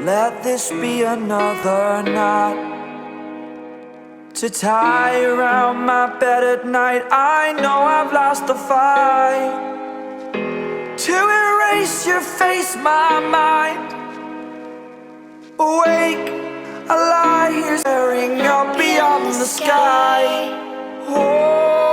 Let this be another knot to tie around my bed at night. I know I've lost the fight to erase your face, my mind. Awake, I lie here staring up beyond the sky. Oh,